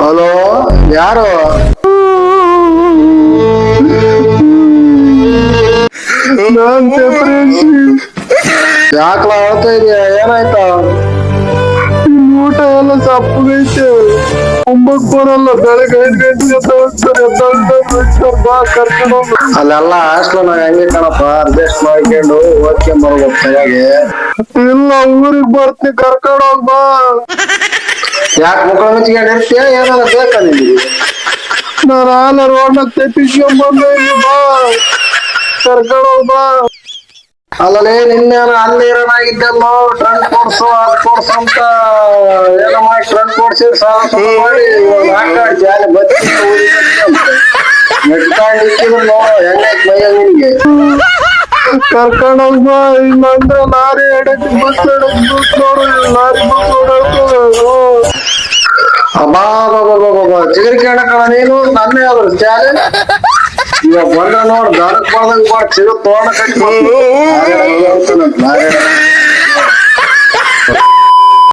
Hello, ಯಾರು? ನಾನ್ ಯಾಕಲ ಹೇಳ್ತಾ ಇದೀಯ? ಏನಾಯ್ತಾ? ಊಟ ಎಲ್ಲ ಸಪ್ಪಗೈತೆ, ಒಂಬಕ್ ಬರಲ್ಲ. ಬೆಳಗ್ಗೆ 5 ಗಂಟೆಗೆ ಬಾ ಕರ್ಕೊಂಡು ಹೋಗು. ಅಲ್ಲೆಲ್ಲ ಹಾಸ್ಟೆಲ್ ಹೆಂಗೆ ಕಣಪ್ಪ, ಅಡ್ಜಸ್ಟ್ ಮಾಡ್ಕೊಂಡು ಓದ್ಕೊಂಡ್ ಬರ್ಬೇಕು ಸರಿಯಾಗಿ. ಇಲ್ಲ, ಊರಿಗೆ ಬರ್ತೀನಿ, ಕರ್ಕೊಂಡು ಹೋಗ್ ಬಾ. ಯಾಕೆ ಮುಖ ಮುಚ್ಕೊಂಡು ಇರ್ತೀಯ? ಏನಾದ್ರು ಬೇಕಾ ನಿಮಗೆ? ನಾನು ಆಲ ರೋಡ್ನಾಗ ತೆಪ್ಪಿಸ್ಕೊಂಡ್ ಬಾ, ಕರ್ಕೊಂಡು ಹೋಗ್ ಬಾ. ಅಲ್ಲಲೇ, ನಿನ್ನೇನು ಅಲ್ಲಿ ಇರೋನಾಗಿದ್ದಲ್ಲೋ, ಟ್ರಂಕ್ ಕೊಡ್ಸು ಅದ್ ಕೊಡ್ಸು ಅಂತ ಏನೋ ಮಾಡಿ ಟ್ರಂಕ್ ಕೊಡ್ಸಿದ್ರು ಸಾಲ ಮಾಡಿ ಜಾಲಿ ಬತ್ತಿ ನೆಟ್ಕೊಂಡು ಇಕ್ಕಿದ್ರು ನೋಡು ಹೆಂಗೈತ್ ಮೈಯ ನಿನ್ಗೆ. ಕರ್ಕೊಂಡು ಹೋಗ್ ಬಾ, ಇಲ್ಲಾಂದ್ರೆ ಲಾರಿ ಎಡಕ್ಕೆ ಬಸ್ ನೋಡು, ಲಾರಿ ಬಸ್ ಓಡಾಡ್ತದೆ. ಅಬ್ಬಾ ಚಿಗರಿ ಕೇಳಕಣ ನೀನು, ನನ್ನೇ ಆದ್ರು ಜಾಲಿ. ಇವಾಗ ಬಂದ ನೋಡ್ ದನಕ್ ಮಾಡ್ದಂಗ್ ಮಾಡಿ ಸಿಗ ತೋಣ ಕಟ್ಟಿ